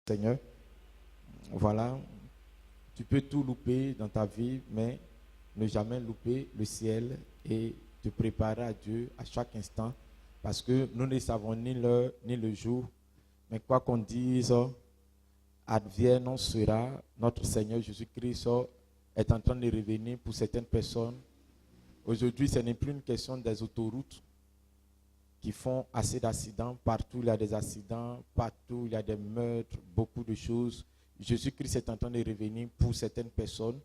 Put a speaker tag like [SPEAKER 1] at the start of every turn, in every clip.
[SPEAKER 1] Seigneur, voilà, tu peux tout louper dans ta vie, mais ne jamais louper le ciel et te préparer à Dieu à chaque instant, parce que nous ne savons ni l'heure ni le jour, mais quoi qu'on dise, advienne sera, notre Seigneur Jésus-Christ est en train de revenir pour certaines personnes. Aujourd'hui, ce n'est plus une question des autoroutes qui font assez d'accidents. Partout, il y a des accidents. Partout, il y a des meurtres, beaucoup de choses. Jésus-Christ est en train de revenir pour certaines personnes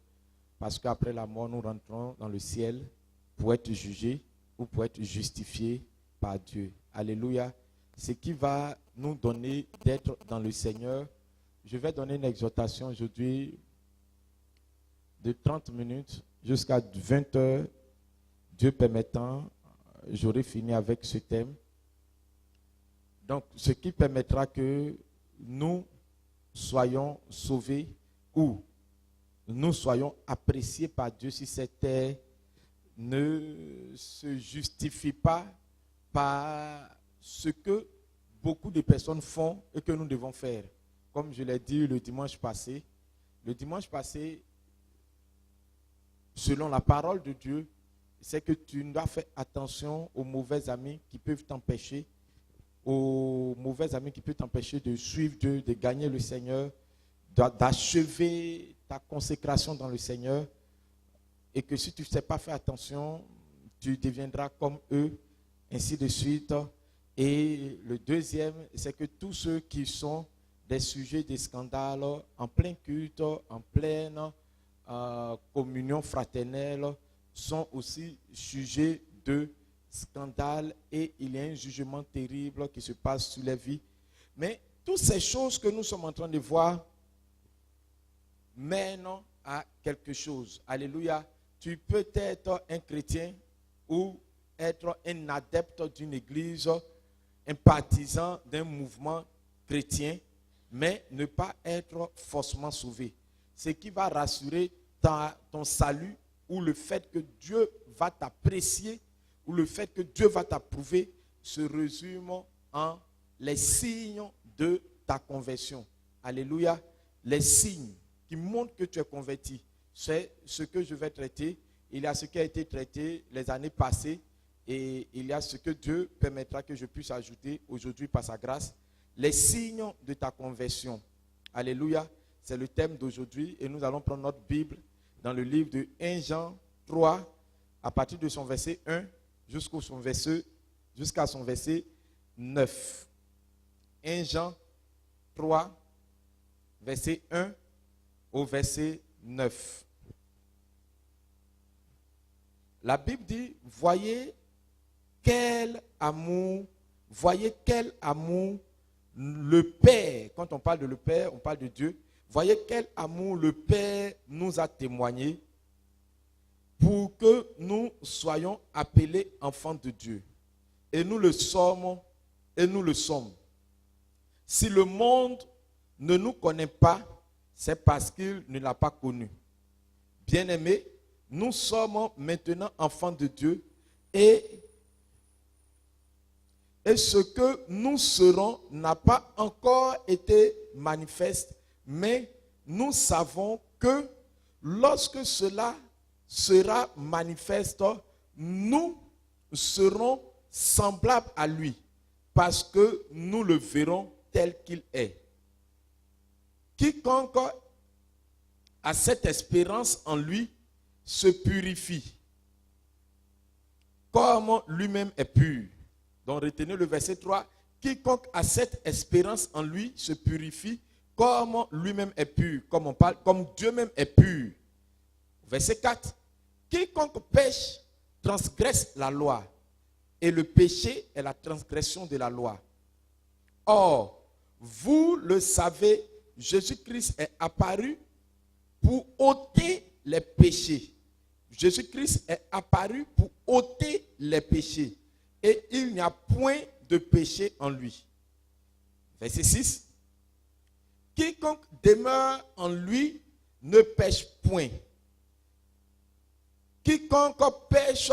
[SPEAKER 1] parce qu'après la mort, nous rentrons dans le ciel pour être jugés ou pour être justifiés par Dieu. Alléluia. Ce qui va nous donner d'être dans le Seigneur. Je vais donner une exhortation aujourd'hui de 30 minutes jusqu'à 20 heures. Dieu permettant, j'aurai fini avec ce thème. Donc, ce qui permettra que nous soyons sauvés ou nous soyons appréciés par Dieu si cette terre ne se justifie pas par ce que beaucoup de personnes font et que nous devons faire. Comme je l'ai dit le dimanche passé, selon la parole de Dieu, c'est que tu dois faire attention aux mauvais amis qui peuvent t'empêcher, de suivre Dieu, de gagner le Seigneur, d'achever ta consécration dans le Seigneur, et que si tu ne sais pas faire attention, tu deviendras comme eux, ainsi de suite. Et le deuxième, c'est que tous ceux qui sont des sujets de scandale en plein culte, en pleine communion fraternelle, sont aussi sujets de scandale et il y a un jugement terrible qui se passe sur les vies. Mais toutes ces choses que nous sommes en train de voir mènent à quelque chose. Alléluia. Tu peux être un chrétien ou être un adepte d'une église, un partisan d'un mouvement chrétien, mais ne pas être forcément sauvé. Ce qui va rassurer ton salut, ou le fait que Dieu va t'apprécier, ou le fait que Dieu va t'approuver, se résume en les signes de ta conversion. Alléluia. Les signes qui montrent que tu es converti. C'est ce que je vais traiter. Il y a ce qui a été traité les années passées et il y a ce que Dieu permettra que je puisse ajouter aujourd'hui par sa grâce. Les signes de ta conversion. Alléluia. C'est le thème d'aujourd'hui et nous allons prendre notre Bible dans le livre de 1 Jean 3, à partir de son verset 1 jusqu'à son verset 9. 1 Jean 3, verset 1 au verset 9. La Bible dit, voyez quel amour le Père, quand on parle de le Père, on parle de Dieu. Voyez quel amour le Père nous a témoigné pour que nous soyons appelés enfants de Dieu. Et nous le sommes, Si le monde ne nous connaît pas, c'est parce qu'il ne l'a pas connu. Bien-aimés, nous sommes maintenant enfants de Dieu et ce que nous serons n'a pas encore été manifeste. Mais nous savons que lorsque cela sera manifeste, nous serons semblables à lui parce que nous le verrons tel qu'il est. Quiconque a cette espérance en lui se purifie comme lui-même est pur. Donc retenez le verset 3. Quiconque a cette espérance en lui se purifie comme lui-même est pur, comme Dieu même est pur. Verset 4. Quiconque pêche transgresse la loi, et le péché est la transgression de la loi. Or, vous le savez, Jésus-Christ est apparu pour ôter les péchés. Jésus-Christ est apparu pour ôter les péchés. Et il n'y a point de péché en lui. Verset 6. Quiconque demeure en lui ne pêche point. Quiconque pêche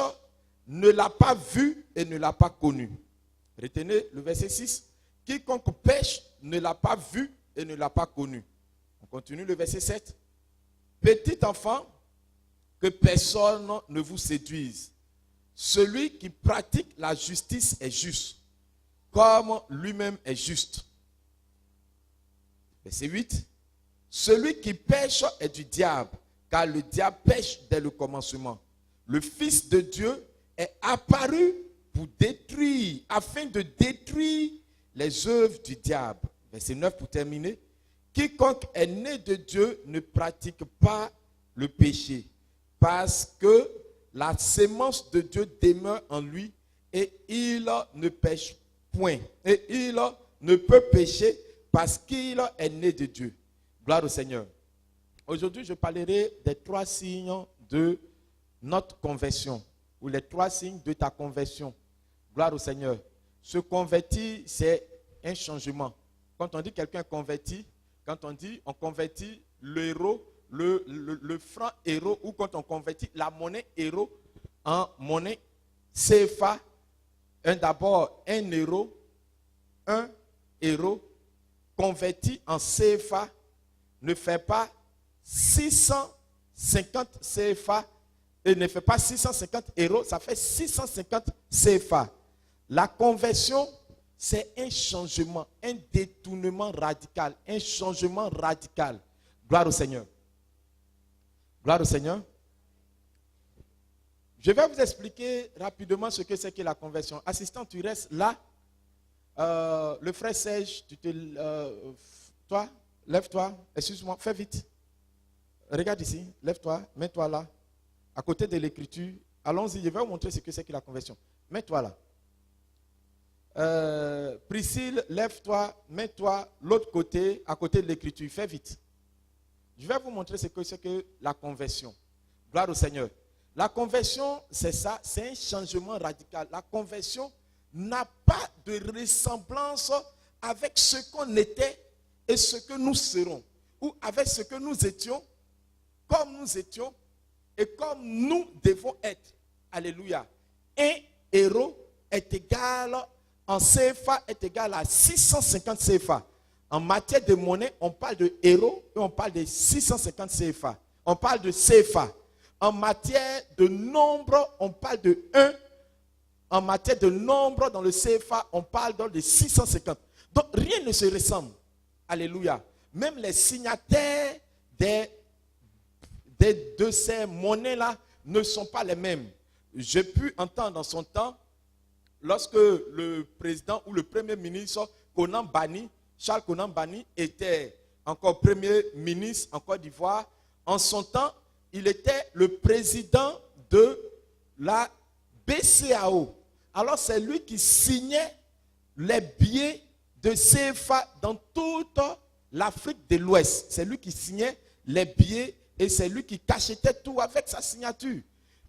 [SPEAKER 1] ne l'a pas vu et ne l'a pas connu. Retenez le verset 6. Quiconque pêche ne l'a pas vu et ne l'a pas connu. On continue le verset 7. Petit enfant, que personne ne vous séduise. Celui qui pratique la justice est juste, comme lui-même est juste. Verset 8. Celui qui pêche est du diable, car le diable pêche dès le commencement. Le Fils de Dieu est apparu pour détruire, afin de détruire les œuvres du diable. Verset 9 pour terminer. Quiconque est né de Dieu ne pratique pas le péché, parce que la sémence de Dieu demeure en lui et il ne pêche point. Et il ne peut pécher parce qu'il est né de Dieu. Gloire au Seigneur. Aujourd'hui, je parlerai des 3 signes de notre conversion, ou les 3 signes de ta conversion. Gloire au Seigneur. Se convertir, c'est un changement. Quand on dit quelqu'un converti, quand on dit on convertit l'euro, le franc euro, ou quand on convertit la monnaie euro en monnaie CFA, d'abord 1 euro, 1 euro converti en CFA ne fait pas 650 CFA et ne fait pas 650 euros, ça fait 650 CFA. La conversion, c'est un changement, un détournement radical, un changement radical. Gloire au Seigneur. Gloire au Seigneur. Je vais vous expliquer rapidement ce que c'est que la conversion. Assistant, tu restes là. Le frère Serge, toi, lève-toi. Excuse-moi, fais vite. Regarde ici, lève-toi, mets-toi là. À côté de l'écriture. Allons-y, je vais vous montrer ce que c'est que la conversion. Mets-toi là. Priscille, lève-toi, mets-toi l'autre côté, à côté de l'écriture. Fais vite. Je vais vous montrer ce que c'est que la conversion. Gloire au Seigneur. La conversion, c'est ça, c'est un changement radical. La conversion n'a pas de ressemblance avec ce qu'on était et ce que nous serons. Ou avec ce que nous étions, comme nous étions et comme nous devons être. Alléluia. 1 euro est égal, en CFA est égal à 650 CFA. En matière de monnaie, on parle de euros et on parle de 650 CFA. On parle de CFA. En matière de nombre, on parle de 1. En matière de nombre, dans le CFA, on parle donc de 650. Donc, rien ne se ressemble. Alléluia. Même les signataires de ces monnaies-là ne sont pas les mêmes. J'ai pu entendre en son temps, lorsque le président ou le premier ministre Konan Banny, Charles Konan Banny, était encore premier ministre en Côte d'Ivoire, en son temps, il était le président de la BCAO. Alors c'est lui qui signait les billets de CFA dans toute l'Afrique de l'Ouest. C'est lui qui signait les billets et c'est lui qui cachetait tout avec sa signature.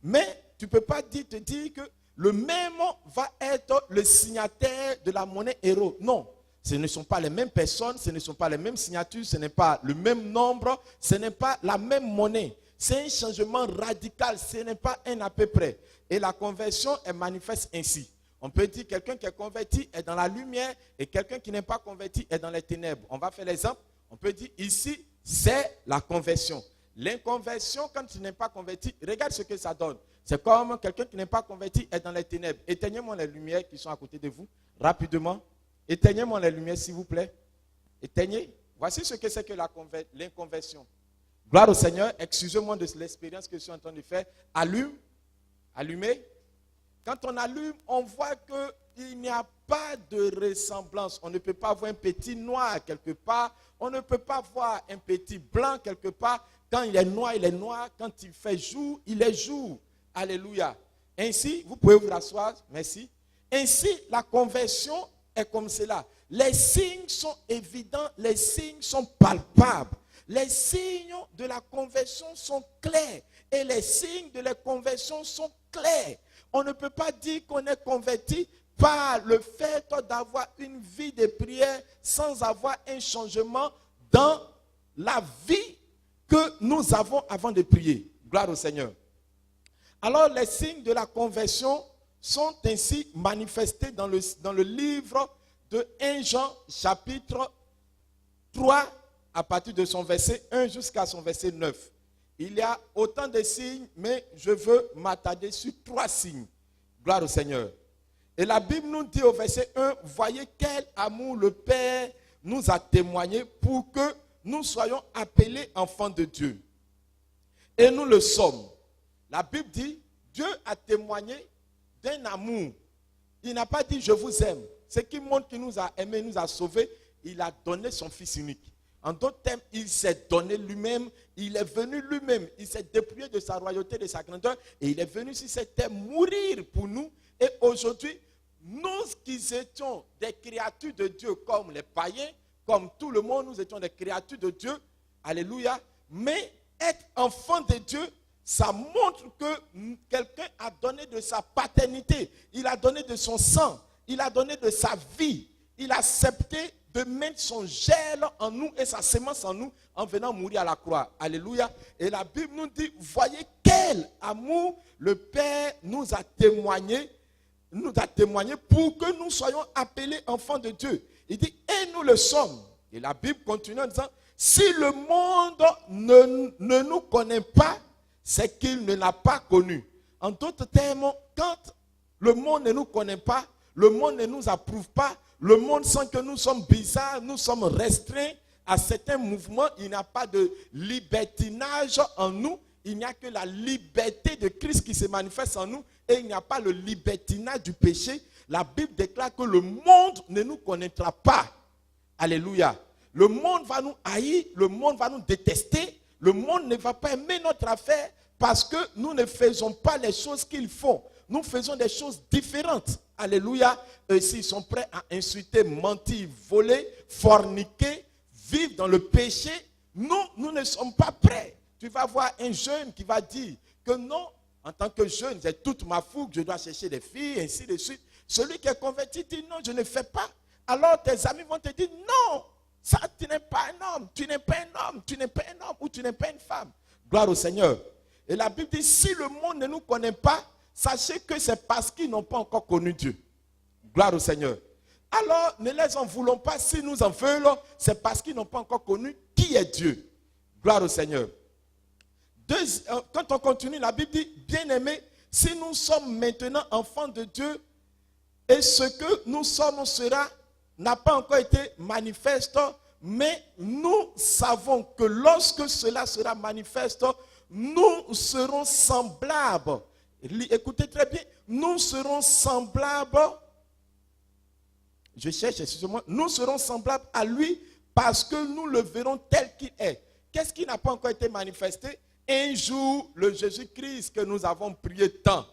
[SPEAKER 1] Mais tu ne peux pas te dire que le même va être le signataire de la monnaie euro. Non, ce ne sont pas les mêmes personnes, ce ne sont pas les mêmes signatures, ce n'est pas le même nombre, ce n'est pas la même monnaie. C'est un changement radical, ce n'est pas un à peu près. Et la conversion est manifeste ainsi. On peut dire que quelqu'un qui est converti est dans la lumière et quelqu'un qui n'est pas converti est dans les ténèbres. On va faire l'exemple. On peut dire ici, c'est la conversion. L'inconversion, quand tu n'es pas converti, regarde ce que ça donne. C'est comme quelqu'un qui n'est pas converti est dans les ténèbres. Éteignez-moi les lumières qui sont à côté de vous, rapidement. Éteignez-moi les lumières, s'il vous plaît. Éteignez. Voici ce que c'est que l'inconversion. Gloire au Seigneur. Excusez-moi de l'expérience que je suis en train de faire. Allume. Allumez. Quand on allume, on voit qu'il n'y a pas de ressemblance. On ne peut pas voir un petit noir quelque part. On ne peut pas voir un petit blanc quelque part. Quand il est noir, il est noir. Quand il fait jour, il est jour. Alléluia. Ainsi, vous pouvez vous rasseoir. Merci. Ainsi, la conversion est comme cela. Les signes sont évidents. Les signes sont palpables. Les signes de la conversion sont clairs. Et les signes de la conversion sont clairs. On ne peut pas dire qu'on est converti par le fait d'avoir une vie de prière sans avoir un changement dans la vie que nous avons avant de prier. Gloire au Seigneur. Alors les signes de la conversion sont ainsi manifestés dans le livre de 1 Jean chapitre 3, à partir de son verset 1 jusqu'à son verset 9. Il y a autant de signes, mais je veux m'attarder sur 3 signes. Gloire au Seigneur. Et la Bible nous dit au verset 1, voyez quel amour le Père nous a témoigné pour que nous soyons appelés enfants de Dieu. Et nous le sommes. La Bible dit, Dieu a témoigné d'un amour. Il n'a pas dit je vous aime. Ce qui montre qu'il nous a aimés, nous a sauvés, il a donné son Fils unique. En d'autres termes, il s'est donné lui-même, il est venu lui-même, il s'est dépouillé de sa royauté, de sa grandeur, et il est venu sur cette terre mourir pour nous. Et aujourd'hui, nous qui étions des créatures de Dieu comme les païens, comme tout le monde, nous étions des créatures de Dieu, alléluia, mais être enfant de Dieu, ça montre que quelqu'un a donné de sa paternité, il a donné de son sang, il a donné de sa vie, il a accepté de mettre son gel en nous et sa sémence en nous en venant mourir à la croix. Alléluia. Et la Bible nous dit, voyez quel amour le Père nous a témoigné pour que nous soyons appelés enfants de Dieu. Il dit, et nous le sommes. Et la Bible continue en disant, si le monde ne nous connaît pas, c'est qu'il ne l'a pas connu. En d'autres termes, quand le monde ne nous connaît pas, le monde ne nous approuve pas, le monde sent que nous sommes bizarres, nous sommes restreints à certains mouvements, il n'y a pas de libertinage en nous, il n'y a que la liberté de Christ qui se manifeste en nous et il n'y a pas le libertinage du péché. La Bible déclare que le monde ne nous connaîtra pas. Alléluia. Le monde va nous haïr, le monde va nous détester, le monde ne va pas aimer notre affaire parce que nous ne faisons pas les choses qu'ils font. Nous faisons des choses différentes. Alléluia. S'ils sont prêts à insulter, mentir, voler, forniquer, vivre dans le péché, nous ne sommes pas prêts. Tu vas voir un jeune qui va dire que non, en tant que jeune, j'ai toute ma fougue, je dois chercher des filles, ainsi de suite. Celui qui est converti dit non, je ne fais pas. Alors tes amis vont te dire non, ça tu n'es pas un homme, tu n'es pas un homme, tu n'es pas un homme ou tu n'es pas une femme. Gloire au Seigneur. Et la Bible dit, si le monde ne nous connaît pas, sachez que c'est parce qu'ils n'ont pas encore connu Dieu. Gloire au Seigneur. Alors, ne les en voulons pas. Si nous en voulons, c'est parce qu'ils n'ont pas encore connu qui est Dieu. Gloire au Seigneur. Quand on continue, la Bible dit, bien-aimés, si nous sommes maintenant enfants de Dieu, et ce que nous sommes n'a pas encore été manifeste, mais nous savons que lorsque cela sera manifeste, nous serons semblables. Écoutez très bien, nous serons semblables, nous serons semblables à lui parce que nous le verrons tel qu'il est. Qu'est-ce qui n'a pas encore été manifesté? Un jour, le Jésus-Christ que nous avons prié tant,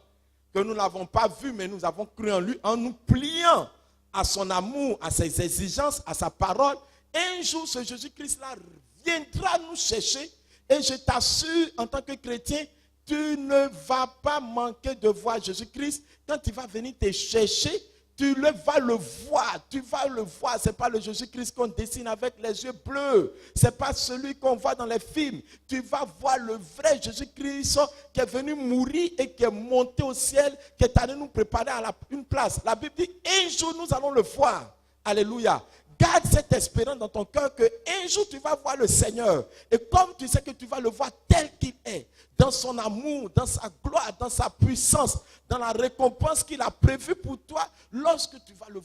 [SPEAKER 1] que nous n'avons pas vu, mais nous avons cru en lui, en nous pliant à son amour, à ses exigences, à sa parole. Un jour, ce Jésus-Christ-là viendra nous chercher et je t'assure, en tant que chrétien, tu ne vas pas manquer de voir Jésus-Christ. Quand il va venir te chercher, tu vas le voir. Tu vas le voir. Ce n'est pas le Jésus-Christ qu'on dessine avec les yeux bleus. Ce n'est pas celui qu'on voit dans les films. Tu vas voir le vrai Jésus-Christ qui est venu mourir et qui est monté au ciel, qui est allé nous préparer à une place. La Bible dit, un jour nous allons le voir. Alléluia. Garde cette espérance dans ton cœur qu'un jour tu vas voir le Seigneur. Et comme tu sais que tu vas le voir tel qu'il est, dans son amour, dans sa gloire, dans sa puissance, dans la récompense qu'il a prévue pour toi, lorsque tu vas le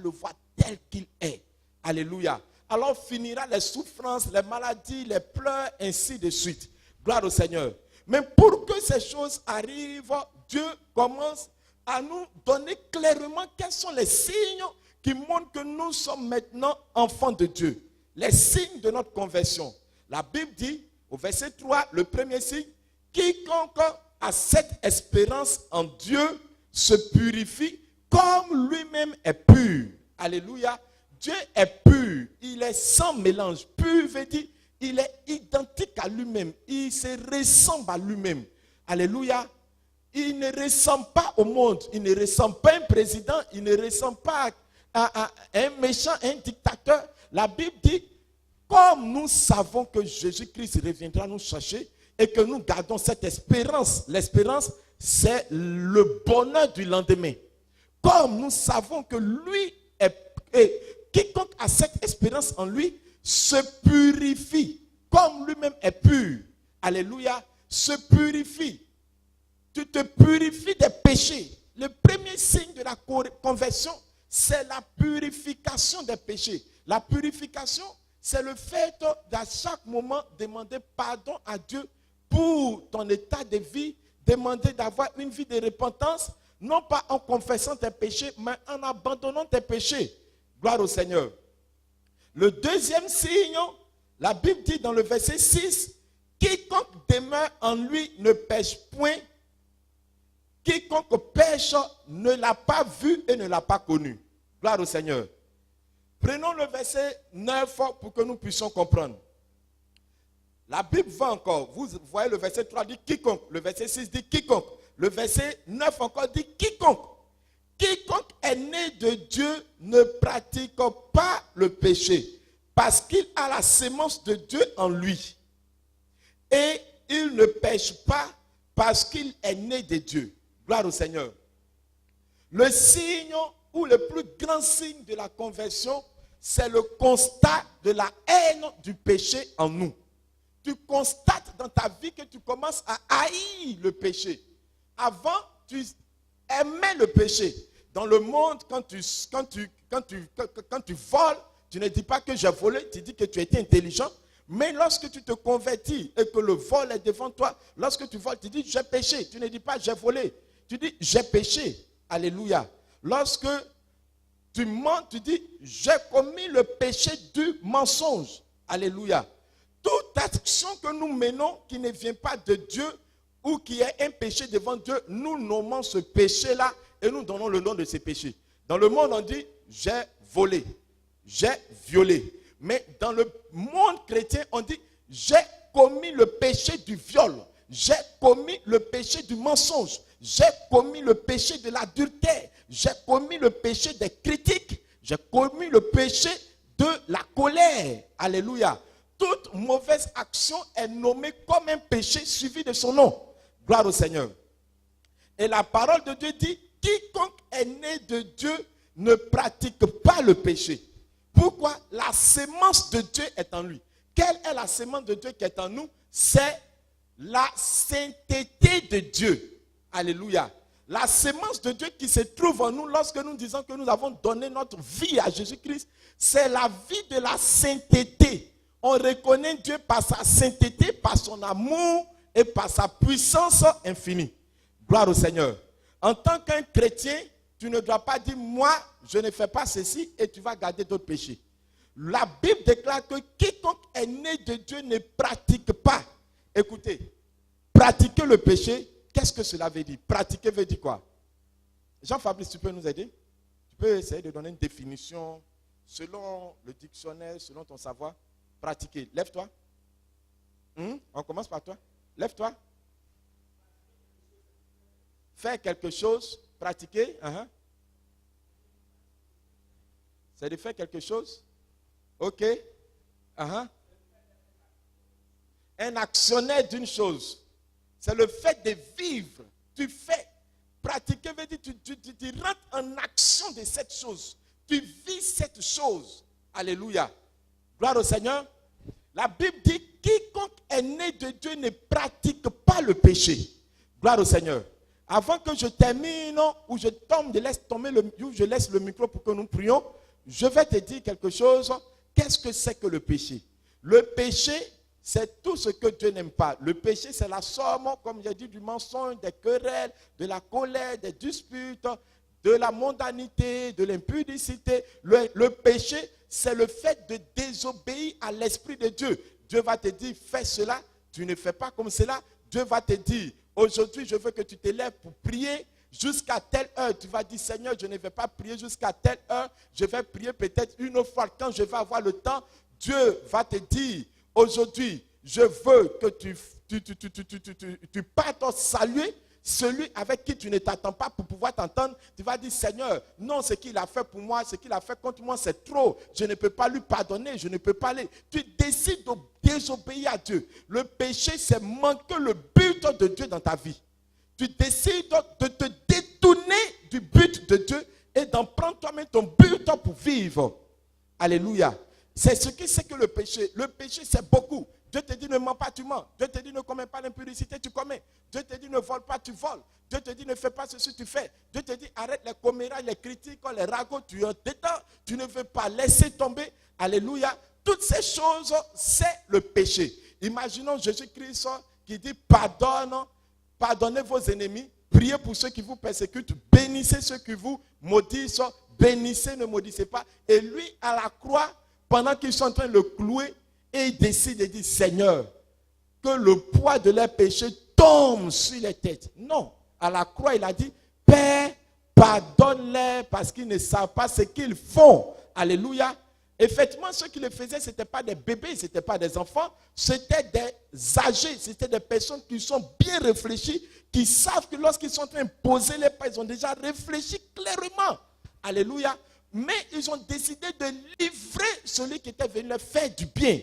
[SPEAKER 1] voir tel qu'il est. Alléluia. Alors finira les souffrances, les maladies, les pleurs, ainsi de suite. Gloire au Seigneur. Mais pour que ces choses arrivent, Dieu commence à nous donner clairement quels sont les signes qui montrent que nous sommes maintenant enfants de Dieu. Les signes de notre conversion. La Bible dit, au verset 3, le premier signe, quiconque a cette espérance en Dieu se purifie comme lui-même est pur. Alléluia. Dieu est pur. Il est sans mélange. Pur veut dire, il est identique à lui-même. Il se ressemble à lui-même. Alléluia. Il ne ressemble pas au monde. Il ne ressemble pas à un président. Il ne ressemble pas à un méchant, un dictateur. La Bible dit, comme nous savons que Jésus-Christ reviendra nous chercher et que nous gardons cette espérance. L'espérance, c'est le bonheur du lendemain. Comme nous savons que lui est... Et quiconque a cette espérance en lui se purifie comme lui-même est pur. Alléluia. Se purifie. Tu te purifies des péchés. Le premier signe de la conversion, c'est la purification des péchés. La purification, c'est le fait d'à chaque moment demander pardon à Dieu pour ton état de vie, demander d'avoir une vie de repentance, non pas en confessant tes péchés, mais en abandonnant tes péchés. Gloire au Seigneur. Le deuxième signe, la Bible dit dans le verset 6, quiconque demeure en lui ne pêche point. Quiconque pêche ne l'a pas vu et ne l'a pas connu. Gloire au Seigneur. Prenons le verset 9 pour que nous puissions comprendre. La Bible va encore. Vous voyez le verset 3 dit quiconque. Le verset 6 dit quiconque. Le verset 9 encore dit quiconque. Quiconque est né de Dieu ne pratique pas le péché parce qu'il a la sémence de Dieu en lui. Et il ne pêche pas parce qu'il est né de Dieu. Gloire au Seigneur. Le signe ou le plus grand signe de la conversion, c'est le constat de la haine du péché en nous. Tu constates dans ta vie que tu commences à haïr le péché. Avant, tu aimais le péché. Dans le monde, quand tu voles, tu ne dis pas que j'ai volé, tu dis que tu étais intelligent. Mais lorsque tu te convertis et que le vol est devant toi, lorsque tu voles, tu dis j'ai péché. Tu ne dis pas j'ai volé. Tu dis j'ai péché. Alléluia. Lorsque tu mens, tu dis j'ai commis le péché du mensonge. Alléluia. Toute action que nous menons qui ne vient pas de Dieu ou qui est un péché devant Dieu, nous nommons ce péché-là et nous donnons le nom de ce péché. Dans le monde, on dit j'ai volé, j'ai violé. Mais dans le monde chrétien, on dit j'ai commis le péché du viol, j'ai commis le péché du mensonge, j'ai commis le péché de l'adultère, j'ai commis le péché des critiques, j'ai commis le péché de la colère. Alléluia. Toute mauvaise action est nommée comme un péché suivi de son nom. Gloire au Seigneur. Et la parole de Dieu dit, quiconque est né de Dieu ne pratique pas le péché. Pourquoi? La sémence de Dieu est en lui. Quelle est la sémence de Dieu qui est en nous? C'est la sainteté de Dieu. Alléluia. La sémence de Dieu qui se trouve en nous lorsque nous disons que nous avons donné notre vie à Jésus-Christ, c'est la vie de la sainteté. On reconnaît Dieu par sa sainteté, par son amour et par sa puissance infinie. Gloire au Seigneur. En tant qu'un chrétien, tu ne dois pas dire, moi, je ne fais pas ceci et tu vas garder d'autres péchés. La Bible déclare que quiconque est né de Dieu ne pratique pas. Écoutez, pratiquer le péché, qu'est-ce que cela veut dire? Pratiquer veut dire quoi? Jean-Fabrice, tu peux nous aider? Tu peux essayer de donner une définition selon le dictionnaire, selon ton savoir? Pratiquer. Lève-toi. On commence par toi. Lève-toi. Faire quelque chose. Pratiquer. C'est de faire quelque chose. Ok. Un actionnaire d'une chose. C'est le fait de vivre. Tu fais. Pratiquer veut dire tu rentres en action de cette chose. Tu vis cette chose. Alléluia. Gloire au Seigneur. La Bible dit, quiconque est né de Dieu ne pratique pas le péché. Gloire au Seigneur. Avant que je termine, ou je laisse le micro pour que nous prions, je vais te dire quelque chose. Qu'est-ce que c'est que le péché? Le péché, c'est tout ce que Dieu n'aime pas. Le péché, c'est la somme, comme j'ai dit, du mensonge, des querelles, de la colère, des disputes, de la mondanité, de l'impudicité. Le péché, c'est le fait de désobéir à l'Esprit de Dieu. Dieu va te dire, fais cela, tu ne fais pas comme cela. Dieu va te dire, aujourd'hui, je veux que tu te lèves pour prier jusqu'à telle heure. Tu vas dire, Seigneur, je ne vais pas prier jusqu'à telle heure. Je vais prier peut-être une autre fois quand je vais avoir le temps. Dieu va te dire, aujourd'hui, je veux que tu partes saluer celui avec qui tu ne t'attends pas pour pouvoir t'entendre. Tu vas dire, Seigneur, non, ce qu'il a fait pour moi, ce qu'il a fait contre moi, c'est trop. Je ne peux pas lui pardonner, je ne peux pas aller. Tu décides de désobéir à Dieu. Le péché, c'est manquer le but de Dieu dans ta vie. Tu décides de te détourner du but de Dieu et d'en prendre toi-même ton but pour vivre. Alléluia. C'est ce qui c'est que le péché. Le péché, c'est beaucoup. Dieu te dit ne mens pas, tu mens. Dieu te dit ne commets pas l'impudicité, tu commets. Dieu te dit ne vole pas, tu voles. Dieu te dit ne fais pas ceci, tu fais. Dieu te dit arrête les commérages, les critiques, les ragots, tu es dedans. Tu ne veux pas laisser tomber. Alléluia. Toutes ces choses, c'est le péché. Imaginons Jésus-Christ qui dit pardonnez vos ennemis, priez pour ceux qui vous persécutent, bénissez ceux qui vous maudissent, bénissez, ne maudissez pas. Et lui, à la croix, pendant qu'ils sont en train de le clouer, et il décide de dire, Seigneur, que le poids de leurs péchés tombe sur les têtes. Non, à la croix, il a dit, Père, pardonne-les parce qu'ils ne savent pas ce qu'ils font. Alléluia. Effectivement, ceux qui le faisaient, ce n'étaient pas des bébés, ce n'étaient pas des enfants, c'était des âgés, c'était des personnes qui sont bien réfléchies, qui savent que lorsqu'ils sont en train de poser les pas, ils ont déjà réfléchi clairement. Alléluia. Mais ils ont décidé de livrer celui qui était venu leur faire du bien.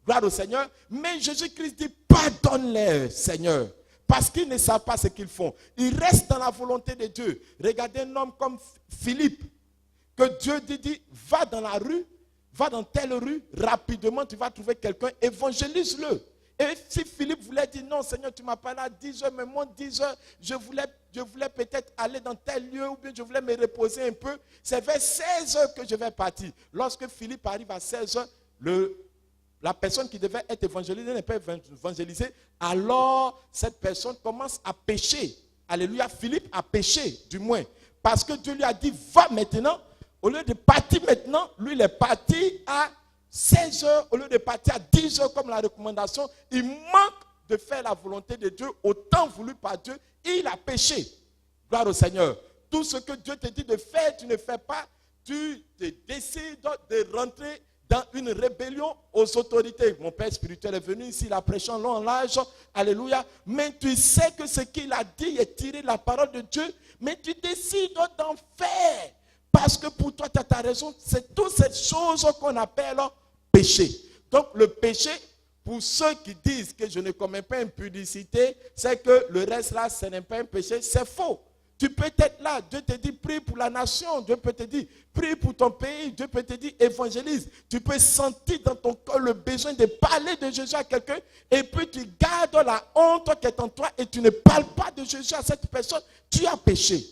[SPEAKER 1] Gloire au Seigneur. Mais Jésus-Christ dit, pardonne-les, Seigneur, parce qu'ils ne savent pas ce qu'ils font. Ils restent dans la volonté de Dieu. Regardez un homme comme Philippe, que Dieu dit, va dans la rue, va dans telle rue, rapidement tu vas trouver quelqu'un, évangélise-le. Et si Philippe voulait dire, non Seigneur, tu m'as parlé à 10 heures, mais moi 10 heures, je voulais peut-être aller dans tel lieu, ou bien je voulais me reposer un peu, c'est vers 16 heures que je vais partir. Lorsque Philippe arrive à 16 heures, la personne qui devait être évangélisée n'est pas évangélisée, alors cette personne commence à pécher. Alléluia, Philippe a péché, du moins, parce que Dieu lui a dit, va maintenant. Au lieu de partir maintenant, lui, il est parti à 16 heures, au lieu de partir à 10 heures comme la recommandation. Il manque de faire la volonté de Dieu au temps voulu par Dieu. Il a péché. Gloire au Seigneur. Tout ce que Dieu te dit de faire, tu ne fais pas. Tu décides de rentrer dans une rébellion aux autorités. Mon père spirituel est venu ici, il a prêché en long en large. Alléluia. Mais tu sais que ce qu'il a dit est tiré de la parole de Dieu. Mais tu décides d'en faire. Parce que pour toi, tu as ta raison. C'est toutes ces choses qu'on appelle péché. Donc le péché, pour ceux qui disent que je ne commets pas impudicité, c'est que le reste là, ce n'est pas un péché, c'est faux. Tu peux être là, Dieu te dit prie pour la nation, Dieu peut te dire prie pour ton pays, Dieu peut te dire évangélise. Tu peux sentir dans ton corps le besoin de parler de Jésus à quelqu'un et puis tu gardes la honte qui est en toi et tu ne parles pas de Jésus à cette personne, tu as péché.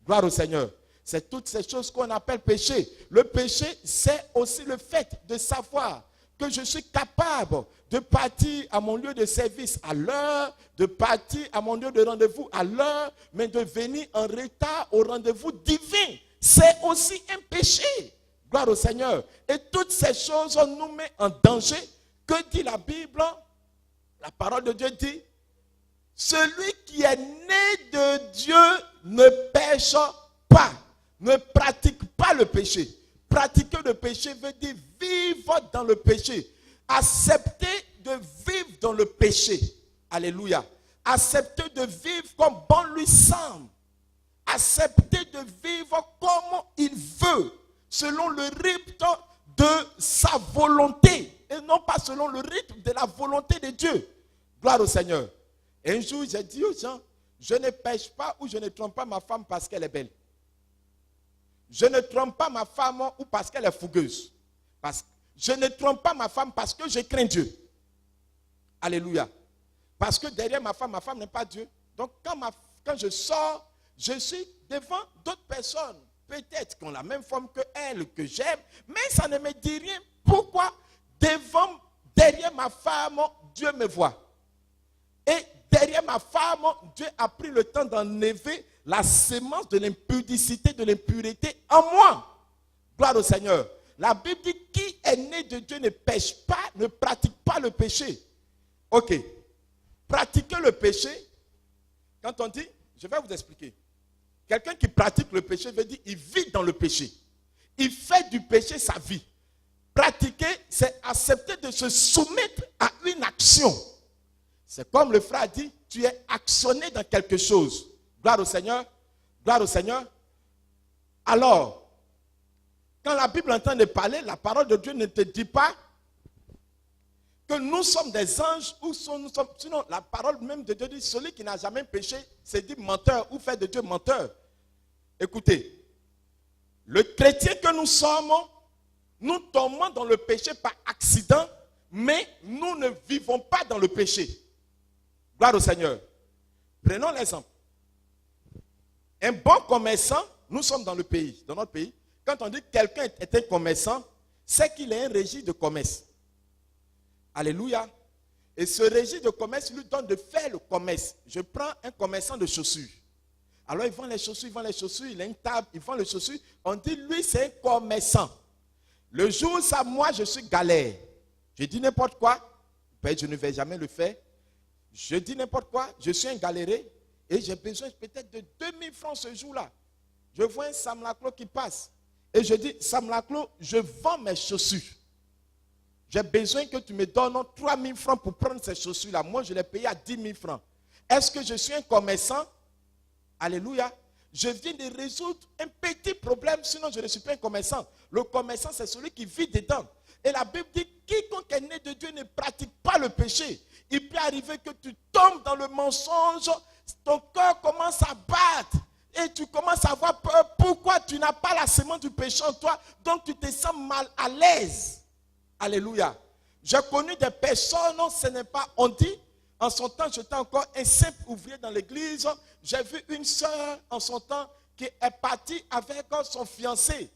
[SPEAKER 1] Gloire au Seigneur. C'est toutes ces choses qu'on appelle péché. Le péché, c'est aussi le fait de savoir que je suis capable de partir à mon lieu de service à l'heure, de partir à mon lieu de rendez-vous à l'heure, mais de venir en retard au rendez-vous divin. C'est aussi un péché. Gloire au Seigneur. Et toutes ces choses nous mettent en danger. Que dit la Bible? La parole de Dieu dit, celui qui est né de Dieu ne pêche pas. Ne pratique pas le péché. Pratiquer le péché veut dire vivre dans le péché. Accepter de vivre dans le péché. Alléluia. Accepter de vivre comme bon lui semble. Accepter de vivre comme il veut. Selon le rythme de sa volonté. Et non pas selon le rythme de la volonté de Dieu. Gloire au Seigneur. Un jour, j'ai dit aux gens, je ne pêche pas ou je ne trompe pas ma femme parce qu'elle est belle. Je ne trompe pas ma femme ou parce qu'elle est fougueuse. Je ne trompe pas ma femme parce que je crains Dieu. Alléluia. Parce que derrière ma femme n'est pas Dieu. Donc quand je sors, je suis devant d'autres personnes. Peut-être qui ont la même forme que elle, que j'aime. Mais ça ne me dit rien. Pourquoi? Derrière ma femme, Dieu me voit. Et derrière ma femme, Dieu a pris le temps d'enlever la sémence de l'impudicité, de l'impureté en moi. Gloire au Seigneur. La Bible dit, qui est né de Dieu ne pêche pas, ne pratique pas le péché. Ok. Pratiquer le péché, quand on dit, je vais vous expliquer. Quelqu'un qui pratique le péché veut dire, il vit dans le péché. Il fait du péché sa vie. Pratiquer, c'est accepter de se soumettre à une action. C'est comme le frère dit, tu es actionné dans quelque chose. Gloire au Seigneur. Gloire au Seigneur. Alors, quand la Bible est en train de parler, la parole de Dieu ne te dit pas que nous sommes des anges ou nous sommes. Sinon, la parole même de Dieu dit, celui qui n'a jamais péché, c'est dit menteur ou fait de Dieu menteur. Écoutez, le chrétien que nous sommes, Nous tombons dans le péché par accident, mais nous ne vivons pas dans le péché. Gloire au Seigneur. Prenons l'exemple. Un bon commerçant, nous sommes dans le pays, dans notre pays. Quand on dit que quelqu'un est un commerçant, c'est qu'il est un régime de commerce. Alléluia. Et ce régime de commerce lui donne de faire le commerce. Je prends un commerçant de chaussures. Alors il vend les chaussures, il a une table, il vend les chaussures. On dit lui c'est un commerçant. Le jour où ça, moi je suis galère. Je dis n'importe quoi, ben, je ne vais jamais le faire. Je dis n'importe quoi, je suis un galéré et j'ai besoin peut-être de 2000 francs ce jour-là. Je vois un Sam Laclos qui passe et je dis Sam Laclos, je vends mes chaussures. J'ai besoin que tu me donnes 3000 francs pour prendre ces chaussures-là. Moi, je les paye à 10 000 francs. Est-ce que je suis un commerçant? Alléluia. Je viens de résoudre un petit problème, sinon je ne suis pas un commerçant. Le commerçant, c'est celui qui vit dedans. Et la Bible dit, quiconque est né de Dieu ne pratique pas le péché. Il peut arriver que tu tombes dans le mensonge, ton cœur commence à battre. Et tu commences à avoir peur. Pourquoi tu n'as pas la semence du péché en toi? Donc tu te sens mal à l'aise. Alléluia. J'ai connu des personnes, non, ce n'est pas, on dit, en son temps, j'étais encore un simple ouvrier dans l'église. J'ai vu une soeur en son temps qui est partie avec son fiancé.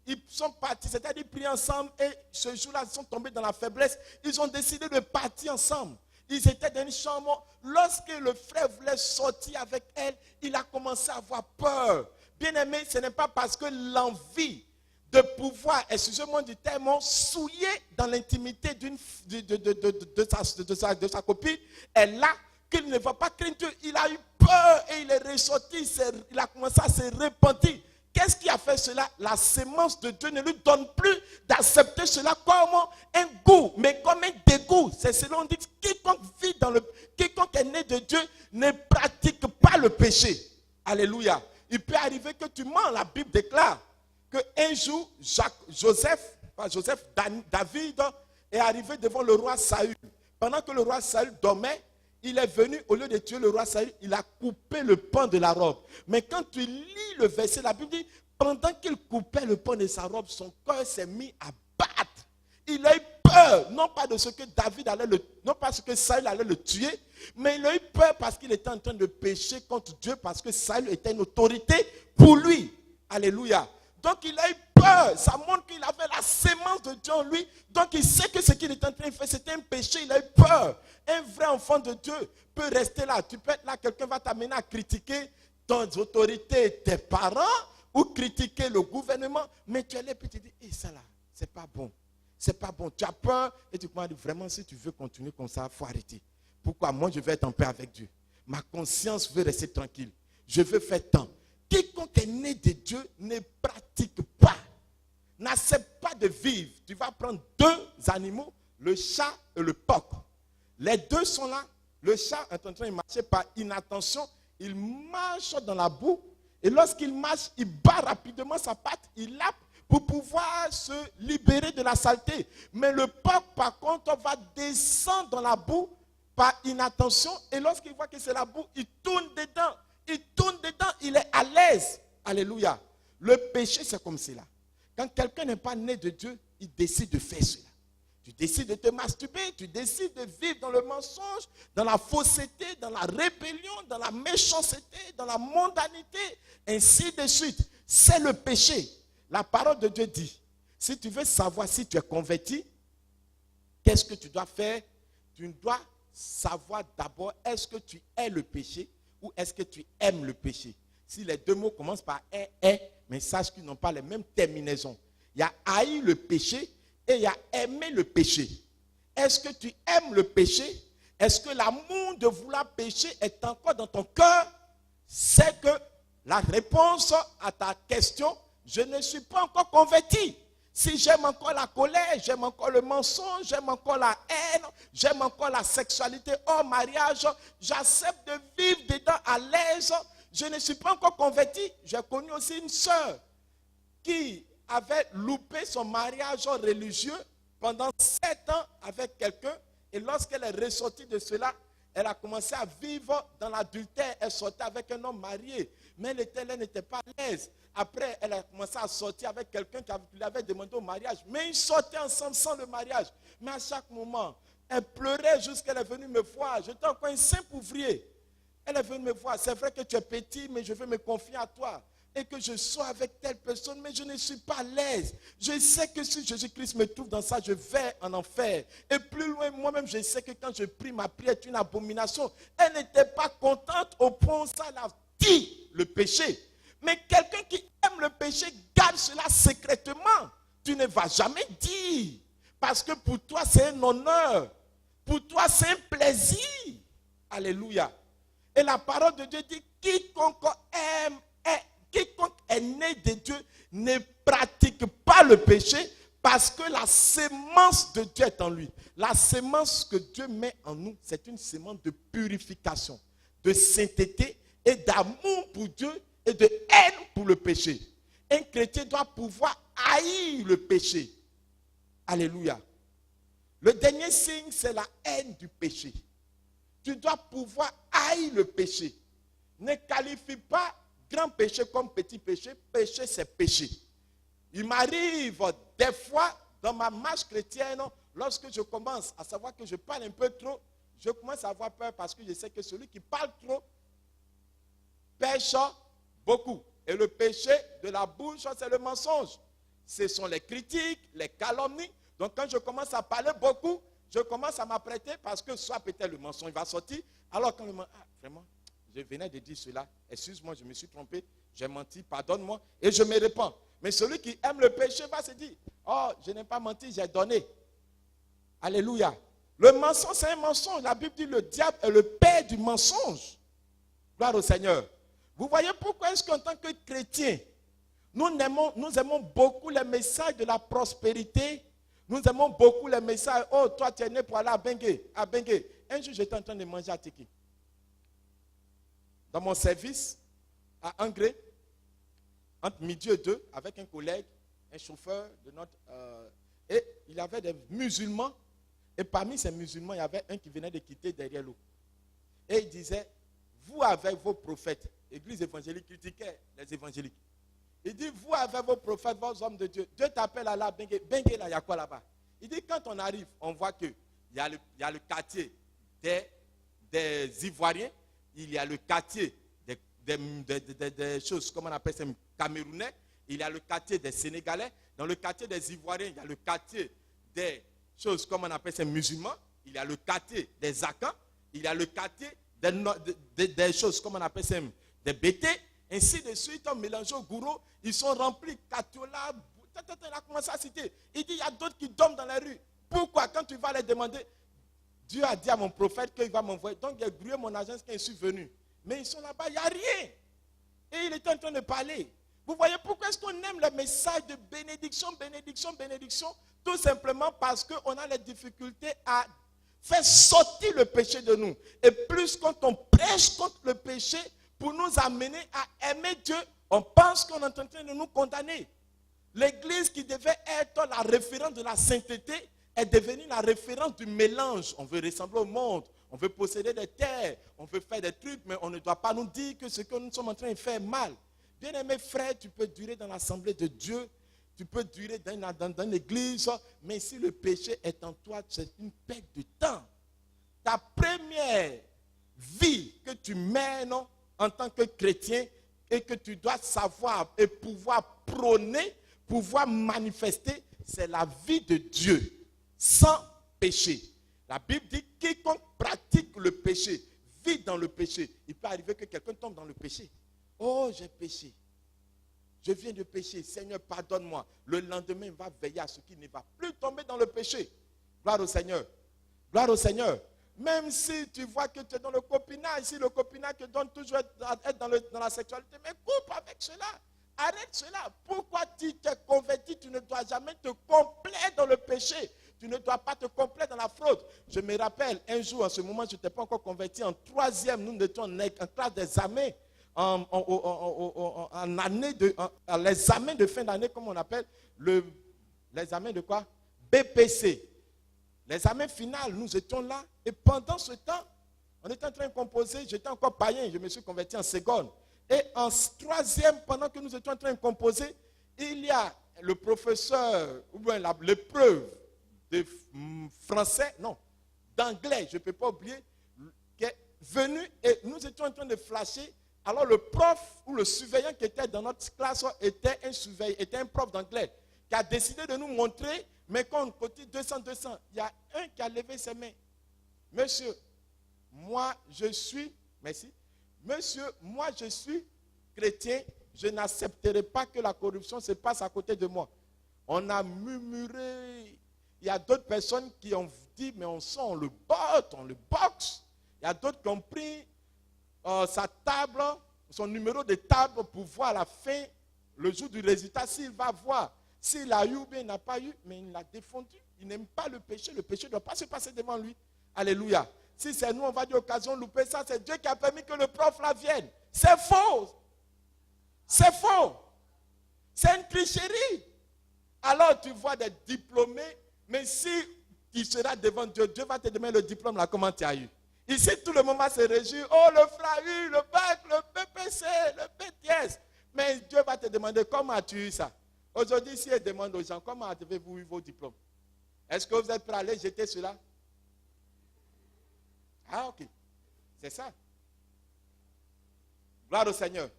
[SPEAKER 1] Ils sont partis, c'est-à-dire prier ensemble et ce jour-là, ils sont tombés dans la faiblesse. Ils ont décidé de partir ensemble. Ils étaient dans une chambre. Lorsque le frère voulait sortir avec elle, il a commencé à avoir peur. Bien aimé, ce n'est pas parce que l'envie de pouvoir, excusez-moi du terme, souiller dans l'intimité de sa copine est là qu'il ne va pas craindre Dieu. Il a eu peur et il est ressorti, il a commencé à se repentir. Qu'est-ce qui a fait cela? La sémence de Dieu ne lui donne plus d'accepter cela comme un goût, mais comme un dégoût. C'est cela on dit, quiconque est né de Dieu ne pratique pas le péché. Alléluia. Il peut arriver que tu mens, la Bible déclare qu'un jour, David est arrivé devant le roi Saül. Pendant que le roi Saül dormait, il est venu, au lieu de tuer le roi Saül, il a coupé le pan de la robe. Mais quand tu lis le verset, la Bible dit, pendant qu'il coupait le pan de sa robe, son cœur s'est mis à battre. Il a eu peur, non pas de ce que David allait non pas ce que Saül allait le tuer, mais il a eu peur parce qu'il était en train de pécher contre Dieu, parce que Saül était une autorité pour lui. Alléluia. Donc il a eu peur. Ça montre qu'il avait la sémence de Dieu en lui. Donc il sait que ce qu'il est en train de faire, c'était un péché. Il a eu peur. Un vrai enfant de Dieu peut rester là. Tu peux être là, quelqu'un va t'amener à critiquer tes autorités, tes parents, ou critiquer le gouvernement. Mais tu es là et tu te dis, eh, ça là, c'est pas bon. C'est pas bon. Tu as peur et tu commences à dire, vraiment, si tu veux continuer comme ça, il faut arrêter. Pourquoi? Moi, je vais être en paix avec Dieu. Ma conscience veut rester tranquille. Je veux faire tant. Quiconque est né de Dieu ne pratique pas, n'accepte pas de vivre. Tu vas prendre deux animaux, le chat et le porc. Les deux sont là. Le chat est en train de marcher par inattention. Il marche dans la boue. Et lorsqu'il marche, il bat rapidement sa patte. Il lappe pour pouvoir se libérer de la saleté. Mais le porc, par contre, va descendre dans la boue par inattention. Et lorsqu'il voit que c'est la boue, il tourne dedans. Il tourne dedans, il est à l'aise. Alléluia. Le péché, c'est comme cela. Quand quelqu'un n'est pas né de Dieu, il décide de faire cela. Tu décides de te masturber, tu décides de vivre dans le mensonge, dans la fausseté, dans la rébellion, dans la méchanceté, dans la mondanité, ainsi de suite. C'est le péché. La parole de Dieu dit, si tu veux savoir si tu es converti, qu'est-ce que tu dois faire? Tu dois savoir d'abord, est-ce que tu hais le péché? Ou est-ce que tu aimes le péché? Si les deux mots commencent par est, mais sache qu'ils n'ont pas les mêmes terminaisons. Il y a haï le péché et il y a aimé le péché. Est-ce que tu aimes le péché? Est-ce que l'amour de vouloir pécher est encore dans ton cœur? C'est que la réponse à ta question, je ne suis pas encore converti. Si j'aime encore la colère, j'aime encore le mensonge, j'aime encore la haine, j'aime encore la sexualité hors mariage, j'accepte de vivre dedans à l'aise, je ne suis pas encore converti. J'ai connu aussi une sœur qui avait loupé son mariage religieux pendant 7 ans avec quelqu'un, et lorsqu'elle est ressortie de cela, Elle a commencé à vivre dans l'adultère. Elle sortait avec un homme marié. Mais elle n'était pas à l'aise. Après, elle a commencé à sortir avec quelqu'un qui lui avait demandé au mariage. Mais ils sortaient ensemble sans le mariage. Mais à chaque moment, elle pleurait jusqu'à qu'elle est venue me voir. J'étais encore un simple ouvrier. Elle est venue me voir. C'est vrai que tu es petit, mais je veux me confier à toi. Et que je sois avec telle personne, mais je ne suis pas à l'aise. Je sais que si Jésus-Christ me trouve dans ça, je vais en enfer. Et plus loin, moi-même, je sais que quand je prie, ma prière est une abomination. Elle n'était pas contente au point où ça l'a dit, le péché. Mais quelqu'un qui aime le péché, garde cela secrètement. Tu ne vas jamais dire. Parce que pour toi, c'est un honneur. Pour toi, c'est un plaisir. Alléluia. Et la parole de Dieu dit, quiconque est né de Dieu ne pratique pas le péché parce que la sémence de Dieu est en lui. La sémence que Dieu met en nous, c'est une sémence de purification, de sainteté et d'amour pour Dieu et de haine pour le péché. Un chrétien doit pouvoir haïr le péché. Alléluia. Le dernier signe, c'est la haine du péché. Tu dois pouvoir haïr le péché. Ne qualifie pas grand péché comme petit péché. Péché, c'est péché. Il m'arrive des fois, dans ma marche chrétienne, lorsque je commence à savoir que je parle un peu trop, je commence à avoir peur parce que je sais que celui qui parle trop pêche beaucoup. Et le péché de la bouche, c'est le mensonge. Ce sont les critiques, les calomnies. Donc quand je commence à parler beaucoup, je commence à m'apprêter parce que soit peut-être le mensonge va sortir. Alors quand le mensonge, vraiment, je venais de dire cela, excuse-moi, je me suis trompé, j'ai menti, pardonne-moi, et je me répands. Mais celui qui aime le péché va se dire, oh, je n'ai pas menti, j'ai donné. Alléluia. Le mensonge, c'est un mensonge. La Bible dit, le diable est le père du mensonge. Gloire au Seigneur. Vous voyez pourquoi est-ce qu'en tant que chrétien, nous aimons beaucoup les messages de la prospérité. Nous aimons beaucoup les messages. Oh, toi, tu es né pour aller à Bengue. Un jour, j'étais en train de manger à Tiki. Dans mon service, à Angré, entre midi et 2, avec un collègue, un chauffeur de notre... et il y avait des musulmans. Et parmi ces musulmans, il y avait un qui venait de quitter derrière l'eau. Et il disait, vous avec vos prophètes, l'église évangélique critiquait les évangéliques. Il dit, vous avec vos prophètes, vos hommes de Dieu, Dieu t'appelle à la Bengue. Bengue, là, il y a quoi là-bas? Il dit, quand on arrive, on voit qu'il y a le quartier des Ivoiriens, il y a le quartier des choses, comment on appelle ça, Camerounais, il y a le quartier des Sénégalais, dans le quartier des Ivoiriens, il y a le quartier des choses, comment on appelle ça, musulmans, il y a le quartier des Akans, il y a le quartier des choses, comment on appelle ça, des Bétés, ainsi de suite, en mélangeant au gourou, ils sont remplis, Katiola, il a commencé à citer. Il dit, il y a d'autres qui dorment dans la rue. Pourquoi? Quand tu vas les demander, Dieu a dit à mon prophète qu'il va m'envoyer. Donc, il a grouillé mon agence quand je suis venu. Mais ils sont là-bas, il n'y a rien. Et il était en train de parler. Vous voyez pourquoi est-ce qu'on aime le message de bénédiction, bénédiction, bénédiction? Tout simplement parce qu'on a les difficultés à faire sortir le péché de nous. Et plus quand on prêche contre le péché pour nous amener à aimer Dieu, on pense qu'on est en train de nous condamner. L'église qui devait être la référence de la sainteté est devenue la référence du mélange. On veut ressembler au monde, on veut posséder des terres, on veut faire des trucs, mais on ne doit pas nous dire que ce que nous sommes en train de faire est mal. Bien-aimé frère, tu peux durer dans l'assemblée de Dieu, tu peux durer dans l'église, mais si le péché est en toi, c'est une perte de temps. Ta première vie que tu mènes en tant que chrétien et que tu dois savoir et pouvoir prôner, pouvoir manifester, c'est la vie de Dieu, sans péché. La Bible dit, quiconque pratique le péché, vit dans le péché. Il peut arriver que quelqu'un tombe dans le péché. Oh, j'ai péché. Je viens de pécher. Seigneur, pardonne-moi. Le lendemain, il va veiller à ce qu'il ne va plus tomber dans le péché. Gloire au Seigneur. Gloire au Seigneur. Même si tu vois que tu es dans le copinage, si le copinage te donne toujours être dans la sexualité, mais coupe avec cela. Arrête cela. Pourquoi tu t'es converti? Tu ne dois jamais te complaire dans le péché. Tu ne dois pas te complaire dans la fraude. Je me rappelle, un jour, en ce moment, je n'étais pas encore converti. En troisième, nous étions en classe d'examen. En année l'examen de fin d'année, comme on appelle, l'examen de quoi? BPC. L'examen final, nous étions là. Et pendant ce temps, On était en train de composer, j'étais encore païen, je me suis converti en seconde. Et en troisième, pendant que nous étions en train de composer, il y a le professeur, ou bien l'épreuve de français, non, d'anglais, je ne peux pas oublier, qui est venu et nous étions en train de flasher. Alors le prof ou le surveillant qui était dans notre classe était un prof d'anglais qui a décidé de nous montrer, mais quand on côté 200, il y a un qui a levé ses mains. Monsieur, moi je suis, merci, monsieur, moi je suis chrétien, je n'accepterai pas que la corruption se passe à côté de moi. On a murmuré. Il y a d'autres personnes qui ont dit, mais on le botte, on le boxe. Il y a d'autres qui ont pris sa table, son numéro de table pour voir à la fin, le jour du résultat, s'il va voir. S'il a eu ou bien il n'a pas eu, mais il l'a défendu. Il n'aime pas le péché ne doit pas se passer devant lui. Alléluia. Si c'est nous, on va dire occasion louper ça, c'est Dieu qui a permis que le prof là vienne. C'est faux. C'est faux. C'est une tricherie. Alors tu vois des diplômés, mais si tu seras devant Dieu, Dieu va te demander le diplôme là, comment tu as eu. Ici, tout le monde se réjouit. Oh, le FLAU, le bac, le PPC, le BTS. Mais Dieu va te demander comment as-tu eu ça. Aujourd'hui, si il demande aux gens, comment avez-vous eu vos diplômes? Est-ce que vous êtes prêts à aller jeter cela? Ah, ok. C'est ça. Gloire au Seigneur.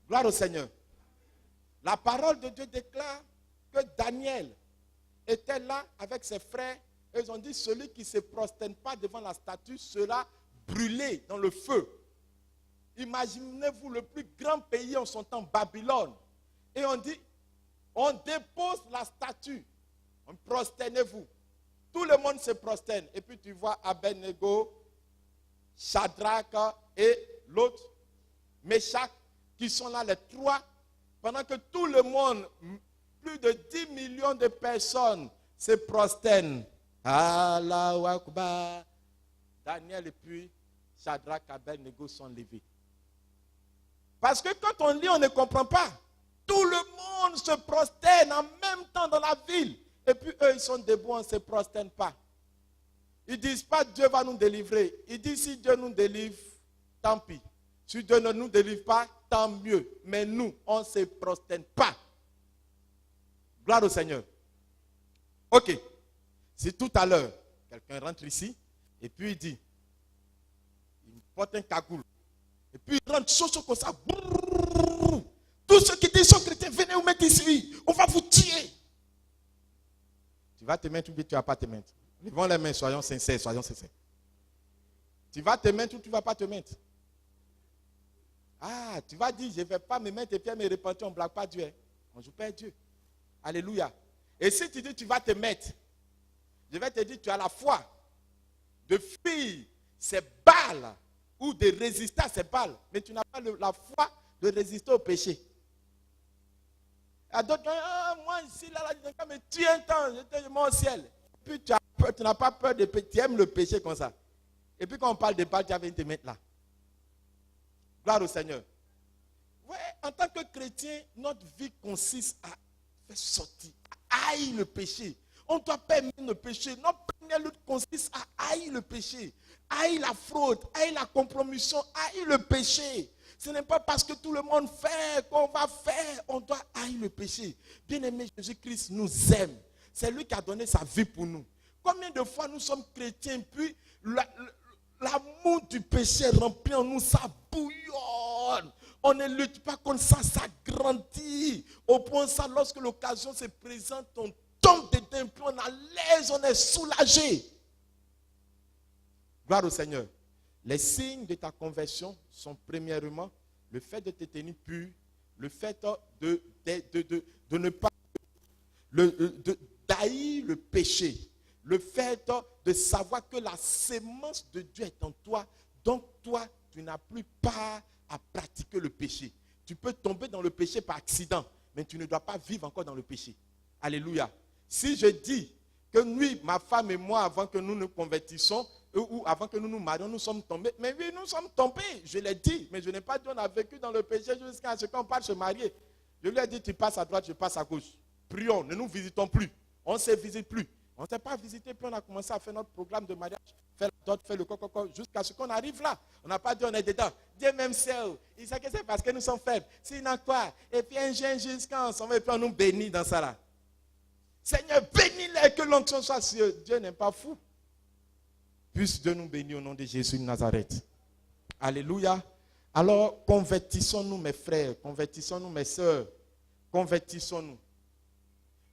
[SPEAKER 1] Gloire au Seigneur. La parole de Dieu déclare que Daniel était là avec ses frères. Et ils ont dit, celui qui ne se prosterne pas devant la statue sera brûlé dans le feu. Imaginez-vous le plus grand pays en son temps, Babylone. Et on dit, on dépose la statue. Prosternez-vous. Tout le monde se prosterne. Et puis tu vois Abednego, Shadrach et l'autre, Meshach, qui sont là les trois. Pendant que tout le monde, plus de 10 millions de personnes se prosternent. Allahu Akbar. Daniel et puis Shadrach et Abednego sont levés. Parce que quand on lit, on ne comprend pas. Tout le monde se prosterne en même temps dans la ville. Et puis eux, ils sont debout, on ne se prosterne pas. Ils ne disent pas Dieu va nous délivrer. Ils disent si Dieu nous délivre, tant pis. Si Dieu ne nous délivre pas, tant mieux. Mais nous, on ne se prosterne pas. Gloire au Seigneur. Ok. Si tout à l'heure, quelqu'un rentre ici, et puis il dit, il porte un cagoule, et puis il rentre chaud comme ça, brrr, tous ceux qui disent sont chrétiens, venez vous mettre ici, on va vous tuer. Tu vas te mettre ou bien tu ne vas pas te mettre? Levons les mains, soyons sincères, soyons sincères. Tu vas te mettre ou tu ne vas pas te mettre? Ah, tu vas dire, je ne vais pas me mettre et puis me repentir, on ne blague pas Dieu. Hein? On ne joue pas Dieu. Alléluia. Et si tu dis tu vas te mettre, je vais te dire, tu as la foi de fuir ces balles ou de résister à ces balles, mais tu n'as pas la foi de résister au péché. Il y a d'autres qui disent, moi ici, là, quand me tue un temps, j'étais au ciel. Puis tu n'as pas peur de péché, tu aimes le péché comme ça. Et puis quand on parle de balles, tu vas venir te mettre là. Gloire au Seigneur. Ouais, en tant que chrétien, notre vie consiste à faire sortir, à haïr le péché. On doit permettre le péché. Notre première lutte consiste à haïr le péché, haïr la fraude, haïr la compromission, haïr le péché. Ce n'est pas parce que tout le monde fait qu'on va faire. On doit haïr le péché. Bien-aimé, Jésus-Christ nous aime. C'est lui qui a donné sa vie pour nous. Combien de fois nous sommes chrétiens, puis l'amour du péché rempli en nous, ça bouillonne. On ne lutte pas contre ça, ça grandit. Au point ça, lorsque l'occasion se présente, on tombe dedans, puis on est à l'aise, on est soulagé. Gloire au Seigneur. Les signes de ta conversion sont premièrement le fait de te tenir pur, le fait de ne pas d'haïr le péché, le fait de savoir que la sémence de Dieu est en toi, donc toi, tu n'as plus pas à pratiquer le péché. Tu peux tomber dans le péché par accident, mais tu ne dois pas vivre encore dans le péché. Alléluia. Si je dis que oui, ma femme et moi, avant que nous nous convertissons, ou avant que nous nous marions, nous sommes tombés. Mais oui, nous sommes tombés, je l'ai dit. Mais je n'ai pas dit qu'on a vécu dans le péché jusqu'à ce qu'on parte se marier. Je lui ai dit, tu passes à droite, je passe à gauche. Prions, ne nous visitons plus. On ne se visite plus. On ne s'est pas visité, puis on a commencé à faire notre programme de mariage, faire la d'autres font le coco jusqu'à ce qu'on arrive là. On n'a pas dit on est dedans. Dieu même sait. Il sait que c'est parce que nous sommes faibles. Sinon quoi? Et puis un jour jusqu'à on s'en va et puis on nous bénit dans ça là. Seigneur, bénis-les, que l'onction soit sur eux. Dieu n'est pas fou. Puisse Dieu nous bénir au nom de Jésus de Nazareth. Alléluia. Alors, convertissons-nous mes frères, convertissons-nous mes sœurs, convertissons-nous.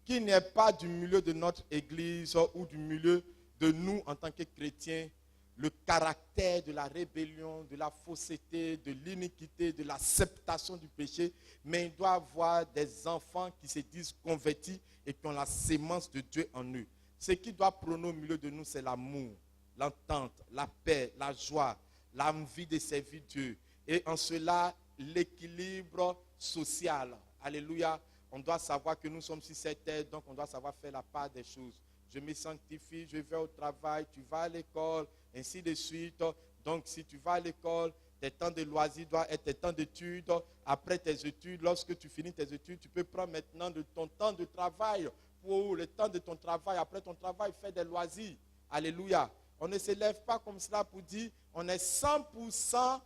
[SPEAKER 1] Qu'il n'y ait pas du milieu de notre église ou du milieu de nous en tant que chrétiens, le caractère de la rébellion, de la fausseté, de l'iniquité, de l'acceptation du péché, mais il doit y avoir des enfants qui se disent convertis et qui ont la sémence de Dieu en eux. Ce qui doit prôner au milieu de nous, c'est l'amour, l'entente, la paix, la joie, l'envie de servir Dieu. Et en cela, l'équilibre social. Alléluia. On doit savoir que nous sommes sur cette terre, donc on doit savoir faire la part des choses. Je me sanctifie, je vais au travail, tu vas à l'école, ainsi de suite. Donc si tu vas à l'école, tes temps de loisirs doivent être tes temps d'études. Après tes études, lorsque tu finis tes études, tu peux prendre maintenant de ton temps de travail pour le temps de ton travail. Après ton travail, faire des loisirs. Alléluia. On ne se lève pas comme cela pour dire on est 100%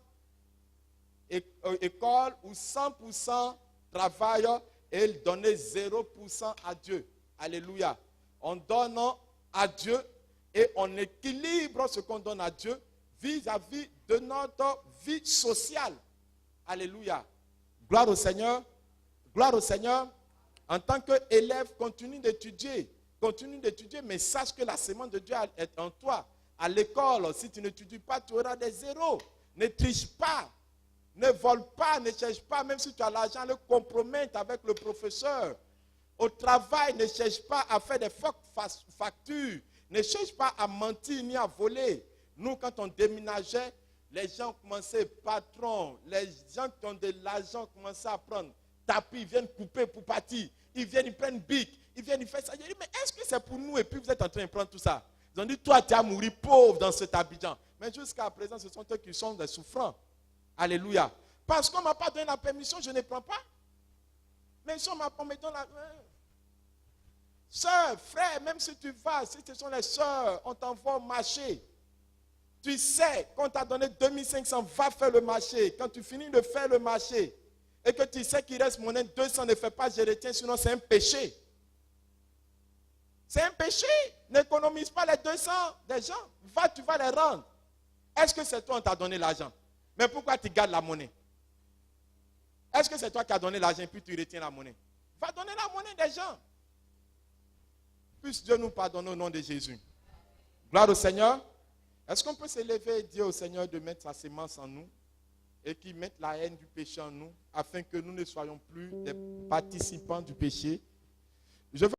[SPEAKER 1] école ou 100% travail et donner 0% à Dieu. Alléluia. On donne à Dieu et on équilibre ce qu'on donne à Dieu vis-à-vis de notre vie sociale. Alléluia. Gloire au Seigneur. Gloire au Seigneur. En tant qu'élève, continue d'étudier. Continue d'étudier, mais sache que la sémence de Dieu est en toi. À l'école, si tu n'étudies pas, tu auras des zéros. Ne triche pas. Ne vole pas, ne cherche pas, même si tu as l'argent, le compromettre avec le professeur. Au travail, ne cherche pas à faire des factures. Ne cherche pas à mentir ni à voler. Nous, quand on déménageait, les gens commençaient, patron, les gens qui ont de l'argent commençaient à prendre tapis, ils viennent couper pour partir. Ils viennent, ils prennent bic, ils viennent, ils font ça. J'ai dit, mais est-ce que c'est pour nous? Et puis vous êtes en train de prendre tout ça. Ils ont dit, toi, tu as mouru pauvre dans cet Abidjan. Mais jusqu'à présent, ce sont eux qui sont des souffrants. Alléluia. Parce qu'on ne m'a pas donné la permission, je ne prends pas. Mais si on me donne la... Sœur, frère, même si tu vas, si ce sont les sœurs, on t'envoie au marché. Tu sais qu'on t'a donné 2500, va faire le marché. Quand tu finis de faire le marché et que tu sais qu'il reste monnaie 200, ne fais pas, je retiens, sinon c'est un péché. C'est un péché. N'économise pas les 200 des gens. Va, tu vas les rendre. Est-ce que c'est toi qui t'a donné l'argent? Mais pourquoi tu gardes la monnaie? Est-ce que c'est toi qui as donné l'argent et puis tu retiens la monnaie? Va donner la monnaie des gens. Puisse Dieu nous pardonner au nom de Jésus. Gloire au Seigneur. Est-ce qu'on peut se lever et dire au Seigneur de mettre sa sémence en nous et qu'il mette la haine du péché en nous afin que nous ne soyons plus des participants du péché? Je veux